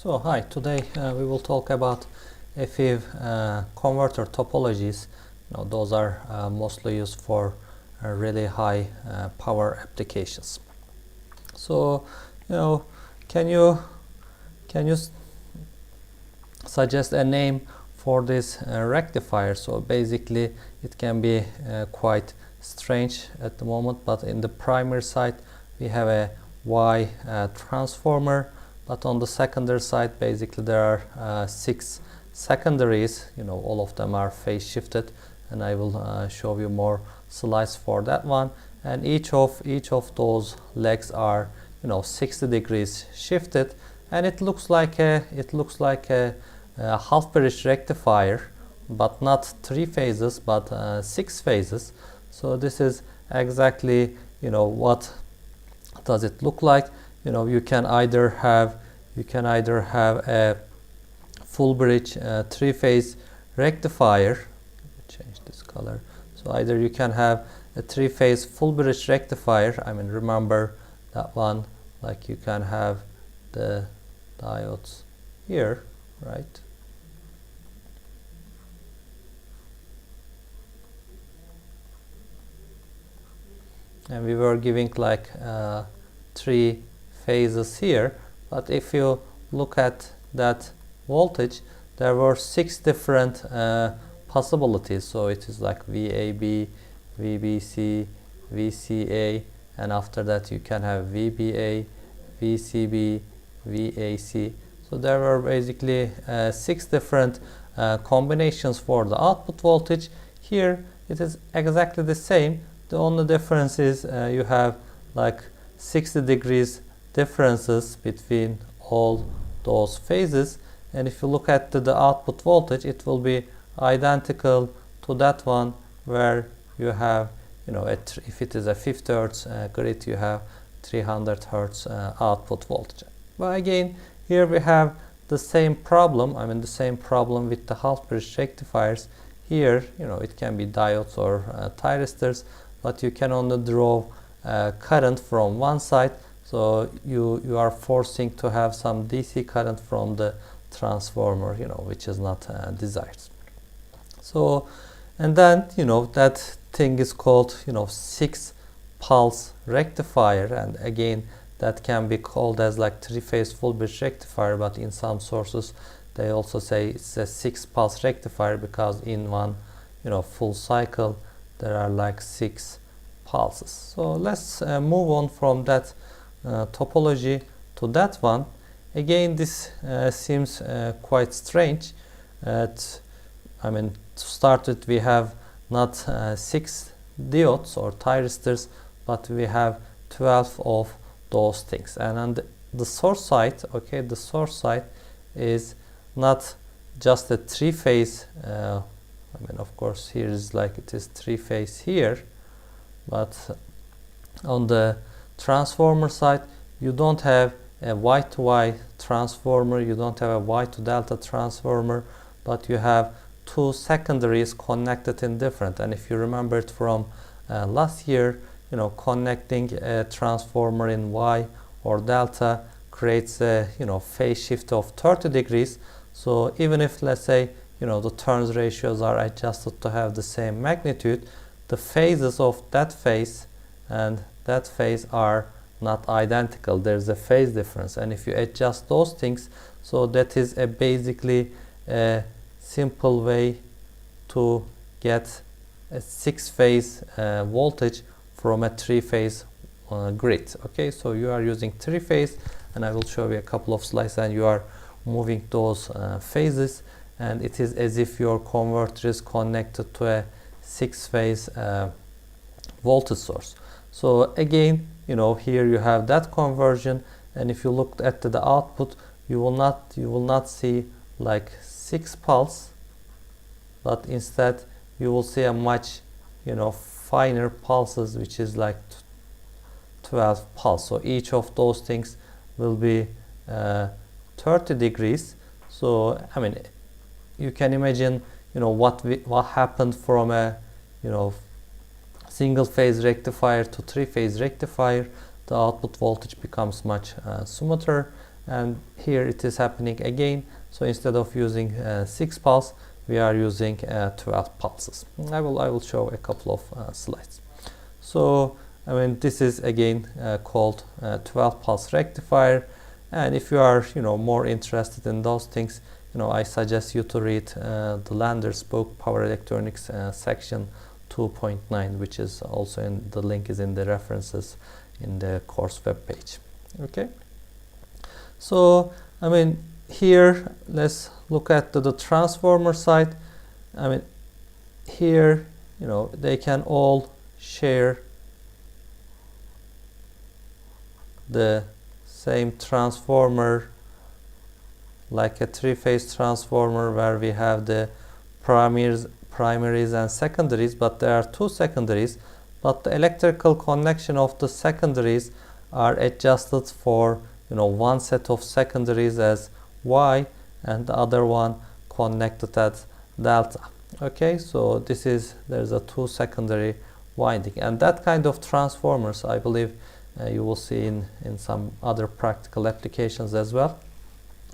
So hi, today we will talk about FEV converter topologies. Those are mostly used for really high power applications. So, can you suggest a name for this rectifier? So basically, it can be quite strange at the moment, but in the primary side we have a Y transformer. But on the secondary side, basically there are 6 secondaries. All of them are phase shifted, and I will show you more slides for that one. And each of those legs are 60 degrees shifted, and it looks like a half bridge rectifier, but not 3 phases, but 6 phases. So this is exactly what does it look like. You can either have a full bridge 3-phase rectifier. Change this color. So either you can have a 3-phase full bridge rectifier. Remember that one. Like you can have the diodes here, right? And we were giving like 3 phases here, but if you look at that voltage, there were 6 different possibilities. So it is like VAB, VBC, VCA, and after that you can have VBA, VCB, VAC. So there were basically 6 different combinations for the output voltage. Here it is exactly the same. The only difference is you have like 60 degrees differences between all those phases, and if you look at the output voltage, it will be identical to that one where you have if it is a 50 Hertz grid, you have 300 Hertz output voltage. But again, here we have the same problem. The same problem with the half bridge rectifiers. Here it can be diodes or thyristors, but you can only draw current from one side, so you are forcing to have some DC current from the transformer, which is not desired. So, and then that thing is called 6-pulse rectifier, and again that can be called as like 3-phase full bridge rectifier, but in some sources they also say it's a 6-pulse rectifier because in one full cycle there are like 6 pulses. So let's move on from that topology to that one. Again, this seems quite strange. To start with, we have not 6 diodes or thyristors, but we have 12 of those things. And on the source side, the source side is not just a 3-phase. Of course, here is like it is 3-phase here, but on the transformer side, you don't have a Y to Y transformer, you don't have a Y to delta transformer, but you have 2 secondaries connected in different. And if you remember it from last year, connecting a transformer in Y or delta creates a phase shift of 30 degrees. So even if, let's say, the turns ratios are adjusted to have the same magnitude, the phases of that phase and that phase are not identical. There's a phase difference, and if you adjust those things, so that is basically a simple way to get a 6-phase voltage from a 3-phase grid. So you are using 3-phase, and I will show you a couple of slides, and you are moving those phases, and it is as if your converter is connected to a 6-phase voltage source. So again, here you have that conversion, and if you look at the output, you will not see like 6 pulse, but instead you will see a much finer pulses, which is like 12 pulse. So each of those things will be 30 degrees. So you can imagine what happened from a single phase rectifier to 3-phase rectifier. The output voltage becomes much smoother, and here it is happening again. So instead of using 6 pulse, we are using 12 pulses. I will show a couple of slides. So I mean, this is again called 12 pulse rectifier, and if you are more interested in those things, I suggest you to read the Lander's book Power Electronics section 2.9, which is also in the link is in the references in the course web page. Okay, so I mean, here let's look at the transformer side. I mean, here they can all share the same transformer, like a three-phase transformer where we have the primaries and secondaries, but there are two secondaries, but the electrical connection of the secondaries are adjusted for one set of secondaries as Y and the other one connected as delta. Okay, so there's a two secondary winding, and that kind of transformers I believe you will see in some other practical applications as well.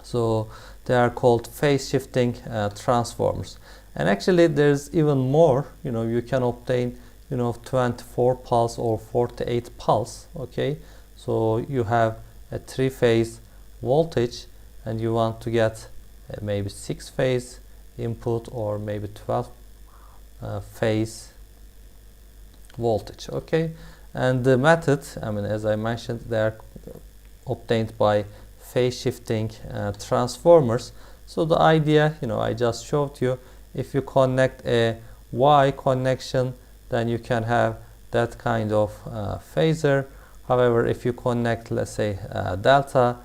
So they are called phase shifting transformers. And actually there's even more, you can obtain 24 pulse or 48 pulse. Okay, so you have a 3-phase voltage and you want to get maybe 6-phase input or maybe 12 phase voltage. Okay, and the method, I mean, as I mentioned, they are obtained by phase shifting transformers. So the idea, I just showed you, if you connect a Y connection, then you can have that kind of phasor. However, if you connect, let's say, delta,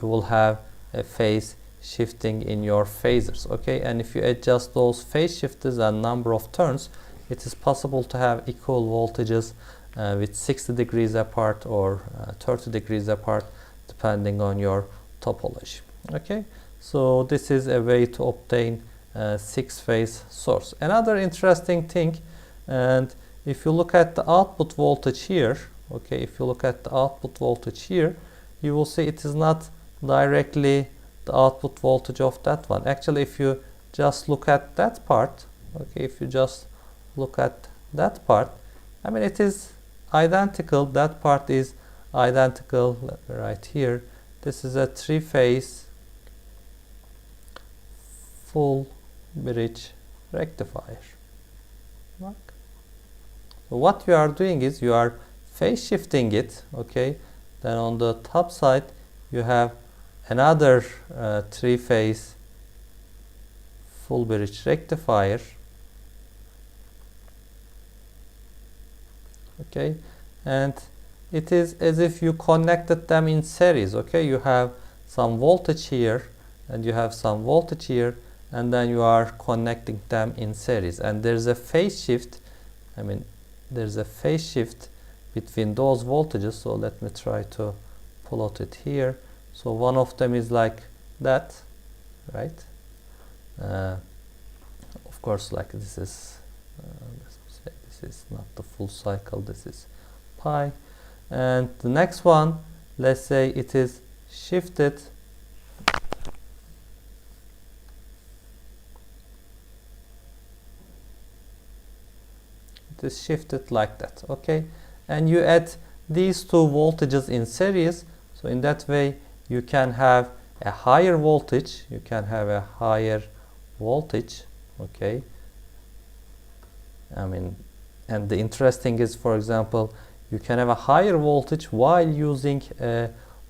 you will have a phase shifting in your phasors. Okay, and if you adjust those phase shifters and number of turns, it is possible to have equal voltages with 60 degrees apart or 30 degrees apart, depending on your topology. Okay, so this is a way to obtain a 6-phase source. Another interesting thing, and if you look at the output voltage here, okay, if you look at the output voltage here, you will see it is not directly the output voltage of that one. Actually, if you just look at that part, okay, if you just look at that part, I mean, it is identical. That part is identical. Let me write here. This is a 3-phase full bridge rectifier. So what you are doing is you are phase shifting it. Okay, then on the top side you have another 3-phase full bridge rectifier. Okay, and it is as if you connected them in series. Okay, you have some voltage here and you have some voltage here, and then you are connecting them in series, and there's a phase shift. I mean, there's a phase shift between those voltages. So let me try to plot it here. So one of them is like that, right? Of course, like this is let's say this is not the full cycle, this is pi, and the next one, let's say it is shifted like that. Okay, and you add these two voltages in series, so in that way you can have a higher voltage. Okay, I mean, and the interesting is, for example, you can have a higher voltage while using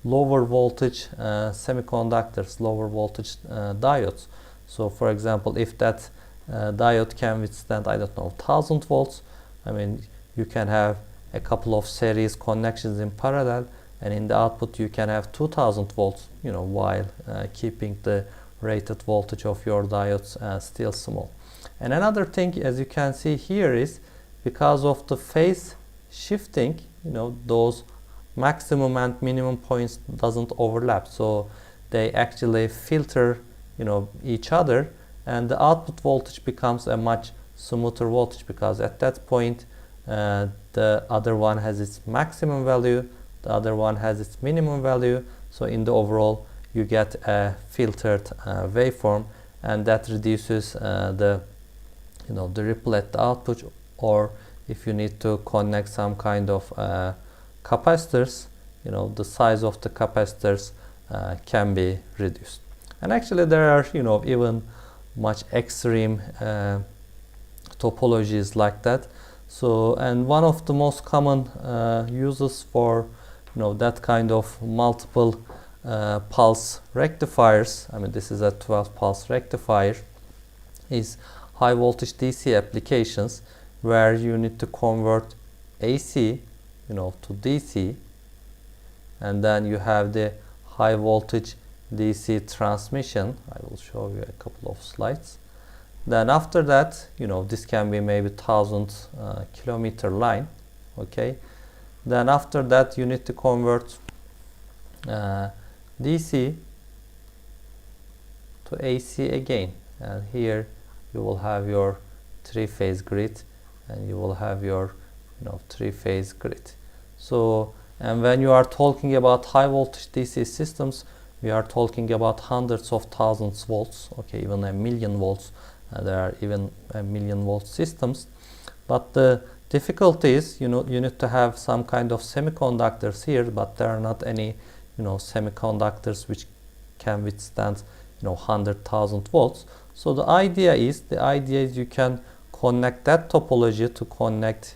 lower voltage semiconductors, lower voltage diodes. So for example, if that diode can withstand, I don't know, 1000 volts, I mean, you can have a couple of series connections in parallel, and in the output you can have 2000 volts, while keeping the rated voltage of your diodes still small. And another thing, as you can see here, is because of the phase shifting, those maximum and minimum points doesn't overlap, so they actually filter each other, and the output voltage becomes a much smoother voltage, because at that point the other one has its maximum value, the other one has its minimum value, So in the overall you get a filtered waveform, and that reduces the ripple at the output, or if you need to connect some kind of capacitors, the size of the capacitors can be reduced. And actually there are even much extreme topologies like that. So, and one of the most common uses for that kind of multiple pulse rectifiers, I mean this is a 12 pulse rectifier, is high voltage DC applications, where you need to convert AC to DC, and then you have the high voltage DC transmission. I will show you a couple of slides. Then after that, this can be maybe 1000 kilometer line. Okay, then after that you need to convert DC to AC again, and here you will have your three-phase grid, and you will have your three-phase grid. So, and when you are talking about high voltage DC systems, we are talking about hundreds of thousands volts, okay, even a million volts. There are even a million volt systems. But the difficulty is, you need to have some kind of semiconductors here, but there are not any, semiconductors which can withstand, 100,000 volts. So the idea is you can connect that topology to connect,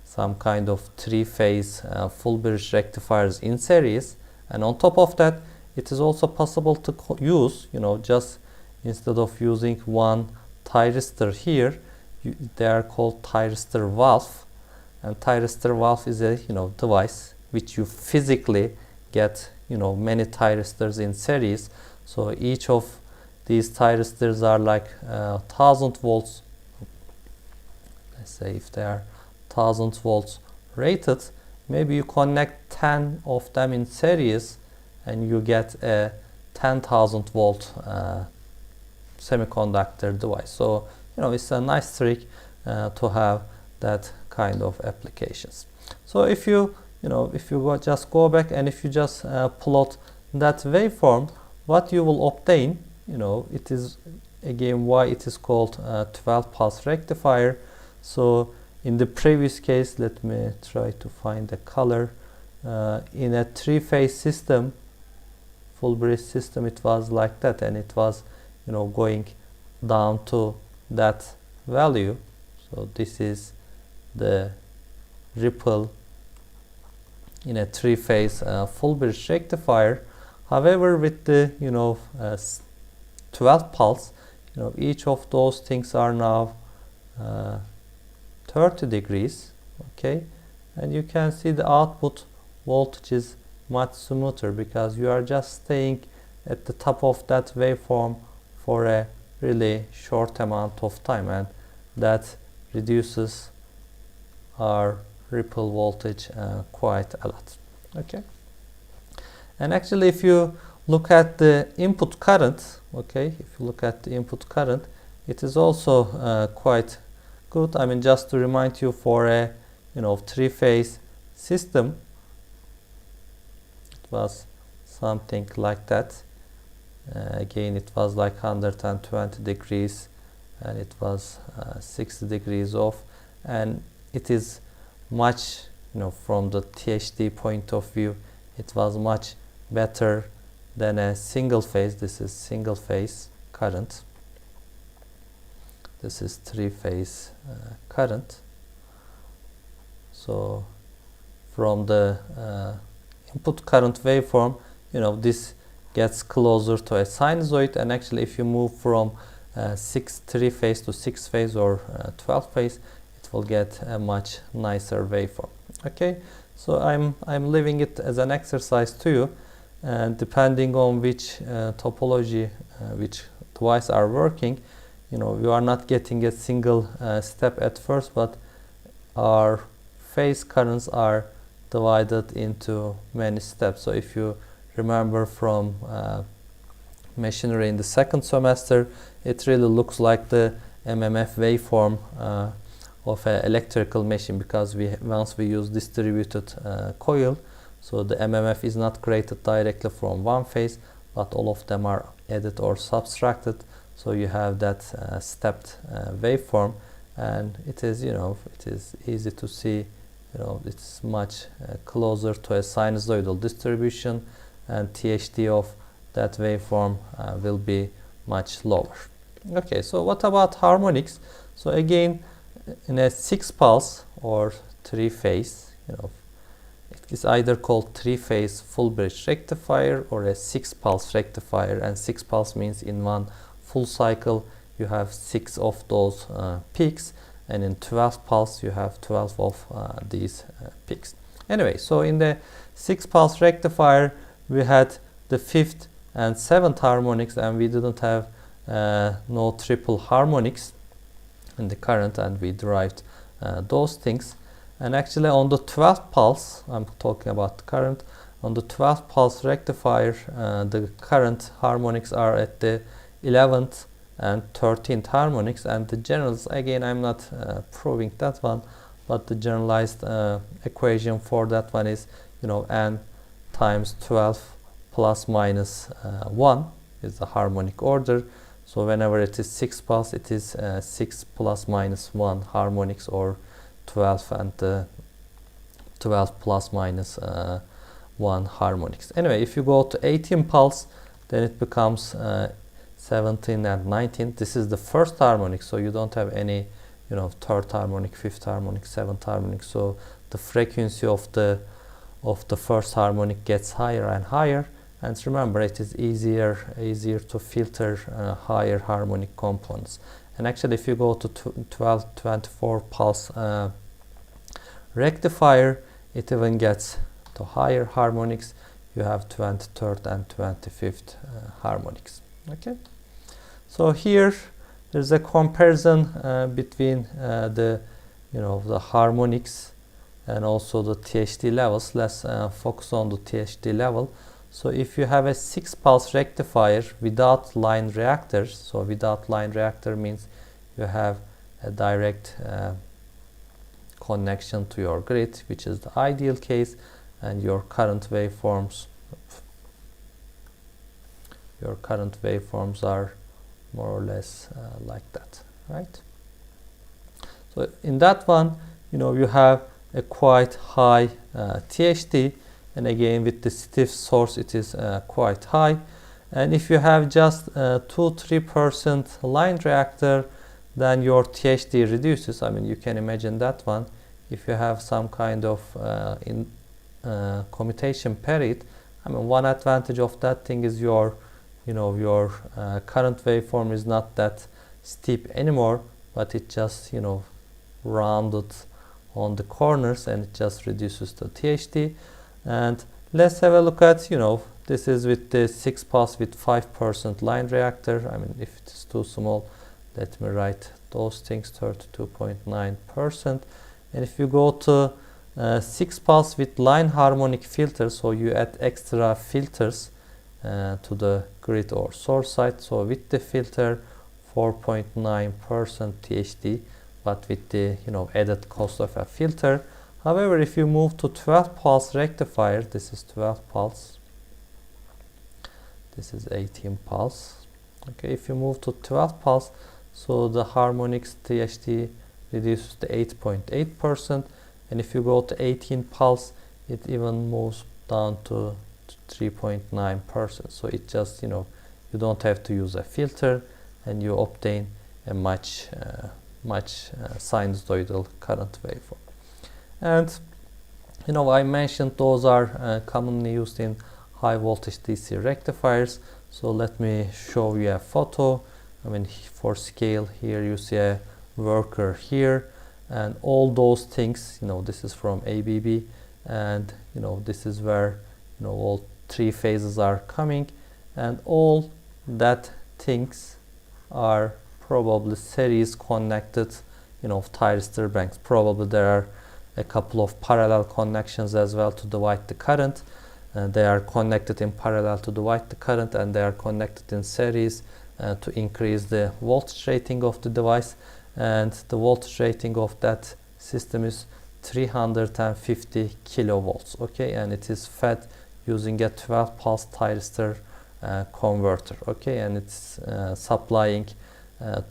some kind of three-phase full bridge rectifiers in series, and on top of that, it is also possible to use, just instead of using one thyristor here, they are called thyristor valve, and thyristor valve is a device which you physically get many thyristors in series. So each of these thyristors are like 1000 volts. Let's say if they are 1000 volts rated, maybe you connect 10 of them in series and you get a 10,000 volt semiconductor device. So it's a nice trick to have that kind of applications. So if you just go back and if you just plot that waveform, what you will obtain, it is again why it is called 12 pulse rectifier. So in the previous case, let me try to find the color. In a three-phase system, full bridge system, it was like that, and it was going down to that value. So this is the ripple in a three-phase full bridge rectifier. However, with the 12 pulse, each of those things are now 30 degrees, okay, and you can see the output voltage is much smoother because you are just staying at the top of that waveform for a really short amount of time, and that reduces our ripple voltage quite a lot. Okay, and actually if you look at the input current, okay, if you look at the input current, it is also quite good. I mean, just to remind you, for a three-phase system, it was something like that. Again, it was like 120 degrees, and it was 60 degrees off, and it is much, from the THD point of view, it was much better than a single phase. This is single phase current. This is three-phase current. So from the input current waveform, this gets closer to a sinusoid, and actually if you move from 3-phase to 6-phase or 12-phase, it will get a much nicer waveform. Okay, so I'm leaving it as an exercise to you, and depending on which topology, which device are working, you are not getting a single step at first, but our phase currents are divided into many steps. So if you remember from machinery in the second semester, it really looks like the MMF waveform of an electrical machine, because once we use distributed coil, So the MMF is not created directly from one phase, but all of them are added or subtracted. So you have that stepped waveform, and it is, it is easy to see, it's much closer to a sinusoidal distribution, and THD of that waveform will be much lower. Okay, so what about harmonics? So again, in a 6-pulse or 3-phase, it is either called 3-phase full bridge rectifier or a 6-pulse rectifier, and 6-pulse means in one full cycle you have 6 of those peaks, and in 12-pulse you have 12 of these peaks. Anyway, so in the 6-pulse rectifier we had the 5th and 7th harmonics, and we didn't have no triple harmonics in the current, and we derived those things. And actually on the 12th pulse, I'm talking about the current, on the 12th pulse rectifier, the current harmonics are at the 11th and 13th harmonics, and the generals, again I'm not proving that one, but the generalized equation for that one is, n times 12 plus minus 1 is the harmonic order. So whenever it is 6 pulse, it is 6 plus minus 1 harmonics, or 12 and 12 plus minus 1 harmonics. Anyway, if you go to 18 pulse, then it becomes 17 and 19. This is the first harmonic, so you don't have any, third harmonic, fifth harmonic, seventh harmonic. So the frequency of the first harmonic gets higher and higher. And remember, it is easier to filter higher harmonic components. And actually, if you go to 24 pulse rectifier, it even gets to higher harmonics. You have 23rd and 25th harmonics. Okay. So here there's a comparison between the harmonics and also the THD levels. Let's focus on the THD level. So if you have a 6-pulse rectifier without line reactors, so without line reactor means you have a direct connection to your grid, which is the ideal case, and your current waveforms are more or less like that, right? So in that one, you have a quite high THD, and again with the stiff source it is quite high. And if you have just 2-3% line reactor, then your THD reduces. I mean, you can imagine that one. If you have some kind of commutation period, I mean, one advantage of that thing is your current waveform is not that steep anymore, but it just rounded on the corners, and it just reduces the THD. And let's have a look at, this is with the 6-pulse with 5% line reactor. I mean, if it is too small, let me write those things, 32.9%. And if you go to 6-pulse with line harmonic filter, so you add extra filters to the grid or source side. So with the filter, 4.9% THD, but with the added cost of a filter. However, if you move to 12 pulse rectifier, this is 12 pulse, this is 18 pulse. Okay, if you move to 12 pulse, so the harmonics THD reduces to 8.8%, and if you go to 18 pulse, it even moves down to 3.9%. So it just, you don't have to use a filter, and you obtain a much sinusoidal current waveform. And I mentioned those are commonly used in high voltage DC rectifiers. So let me show you a photo. I mean, for scale, here you see a worker here, and all those things, this is from ABB, and this is where all 3 phases are coming, and all that things are probably series connected thyristor banks. Probably there are a couple of parallel connections as well to divide the current. They are connected in parallel to divide the current, and they are connected in series to increase the voltage rating of the device. And the voltage rating of that system is 350 kilovolts, okay, and it is fed using a 12 pulse thyristor converter, okay, and it's supplying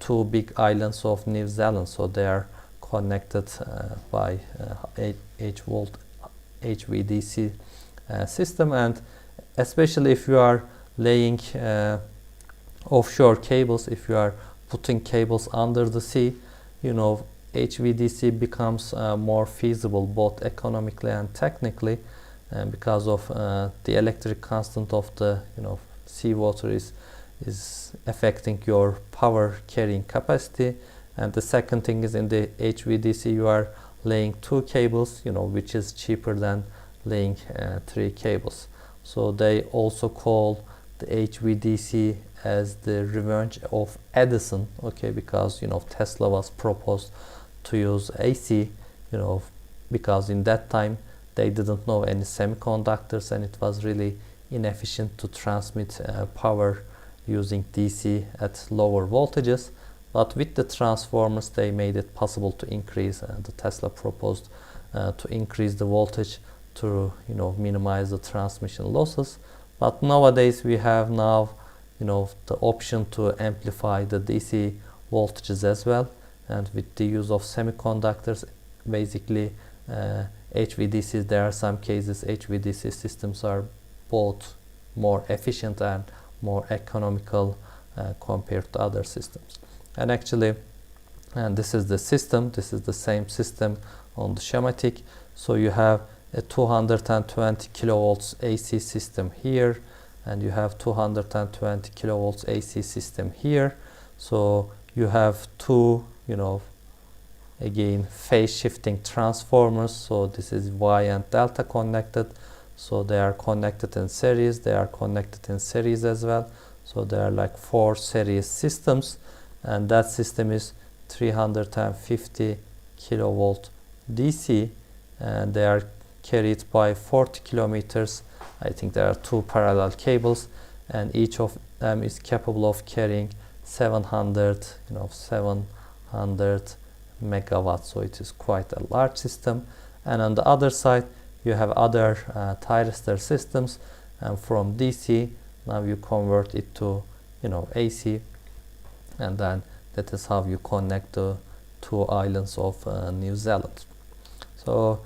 two big islands of New Zealand, so they are connected by 8 volt HVDC system. And especially if you are laying offshore cables, if you are putting cables under the sea, you know, HVDC becomes more feasible both economically and technically, because of the electric constant of the, you know, seawater is affecting your power carrying capacity. And the second thing is, in the HVDC you are laying two cables, you know, which is cheaper than laying three cables. So they also call the HVDC as the revenge of Edison, okay, because, you know, Tesla was proposed to use AC, you know, because in that time they didn't know any semiconductors, and it was really inefficient to transmit power using DC at lower voltages. But with the transformers they made it possible to increase, the Tesla proposed to increase the voltage to, you know, minimize the transmission losses. But nowadays we have now, you know, the option to amplify the DC voltages as well, and with the use of semiconductors, basically HVDCs, there are some cases HVDC systems are both more efficient and more economical compared to other systems. And actually, and this is the system, this is the same system on the schematic. So you have a 220 kilovolts AC system here, and you have 220 kilovolts AC system here. So you have two, you know, again phase shifting transformers. So this is Y and delta connected, so they are connected in series, they are connected in series as well. So there are like 4 series systems, and that system is 350 kilovolt DC, and they are carried by 40 kilometers. I think there are 2 parallel cables, and each of them is capable of carrying 700 megawatts, so it is quite a large system. And on the other side you have other thyristor systems, and from DC now you convert it to, you know, AC, and then that is how you connect the 2 islands of New Zealand. So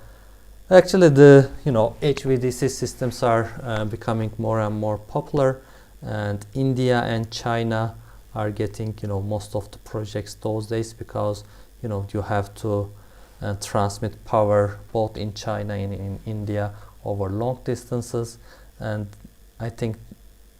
actually the, you know, HVDC systems are becoming more and more popular, and India and China are getting, you know, most of the projects those days, because, you know, you have to transmit power both in China and in India over long distances. And I think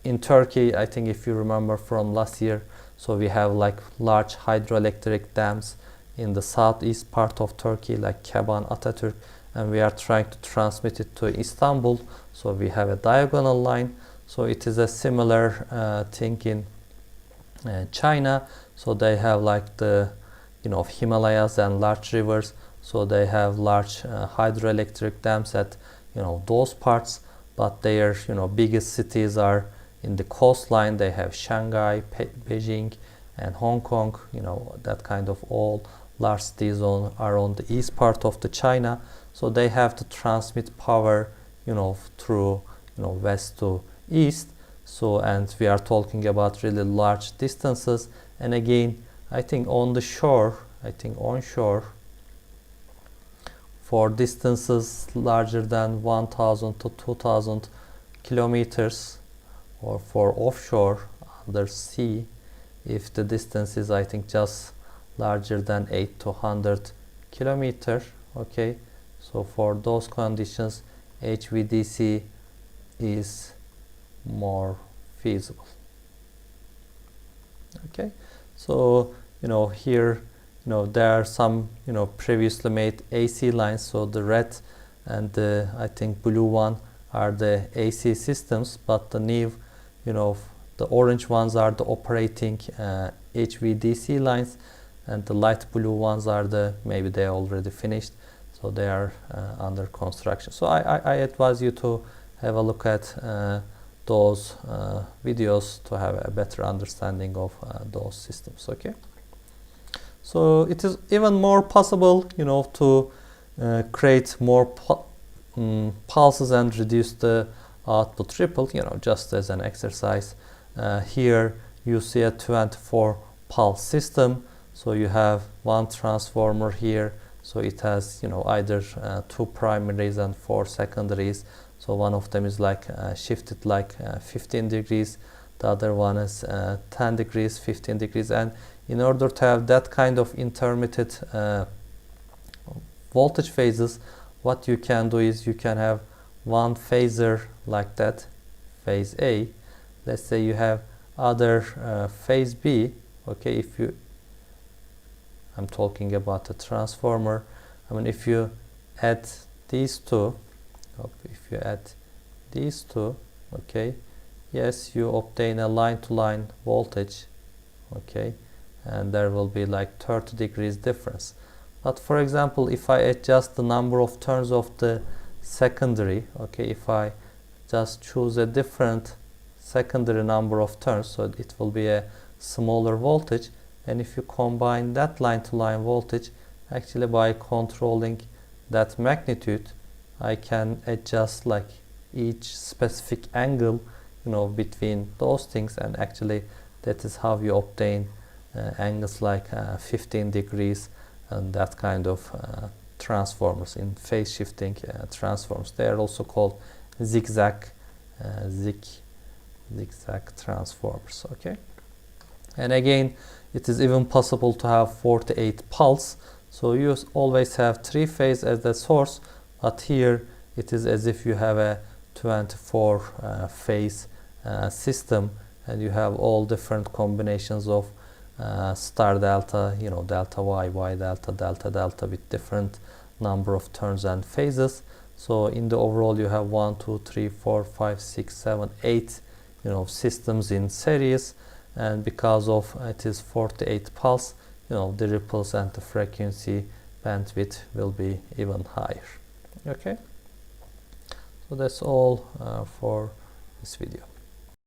in Turkey, I think if you remember from last year, so we have like large hydroelectric dams in the southeast part of Turkey, like Keban, Atatürk, and we are trying to transmit it to Istanbul. So we have a diagonal line. So it is a similar thing in China. So they have like the, you know, Himalayas and large rivers. So they have large hydroelectric dams at, you know, those parts, but their, you know, biggest cities are in the coastline. They have Shanghai, Beijing, and Hong Kong. You know, that kind of all large cities are on the east part of the China. So they have to transmit power, you know, through, you know, west to east. So, and we are talking about really large distances. And again, I think on the shore, I think onshore, for distances larger than 1000 to 2000 kilometers, or for offshore under sea, if the distance is, I think, just larger than 8 to 100 kilometer, okay, so for those conditions HVDC is more feasible. Okay, so, you know, here, you know, there are some, you know, previously made AC lines. So the red and the, I think, blue one are the AC systems, but the new, you know, the orange ones are the operating HVDC lines, and the light blue ones are the, maybe they are already finished, so they are under construction. So I advise you to have a look at those videos to have a better understanding of those systems. Okay, so it is even more possible, you know, to create more pulses and reduce the output ripple, just as an exercise. Here you see a 24 pulse system, so you have one transformer here, so it has either 2 primaries and 4 secondaries. So one of them is like shifted like 15 degrees, the other one is 10 degrees, 15 degrees, and in order to have that kind of intermittent voltage phases, what you can do is you can have one phaser like that, phase A. Let's say you have other phase B. Okay, I'm talking about a transformer. If you add these two, okay, yes, you obtain a line-to-line voltage, okay, and there will be like 30 degrees difference. But for example, if I adjust the number of turns of the secondary, okay, if I just choose a different secondary number of turns, so it will be a smaller voltage, and if you combine that line-to-line voltage, actually by controlling that magnitude, I can adjust like each specific angle between those things, and actually that is how you obtain angles like 15 degrees and that kind of transformers in phase shifting transformers. They are also called zigzag transformers. Okay, and again, it is even possible to have 48 pulse. So you always have 3 phase as the source, but here it is as if you have a 24 phase system, and you have all different combinations of star delta, delta Y, Y delta, delta delta, with different number of turns and phases. So in the overall you have 1, 2, 3, 4, 5, 6, 7, 8 systems in series, and because of it is 48 pulse, the ripples and the frequency bandwidth will be even higher. Okay, so that's all for this video.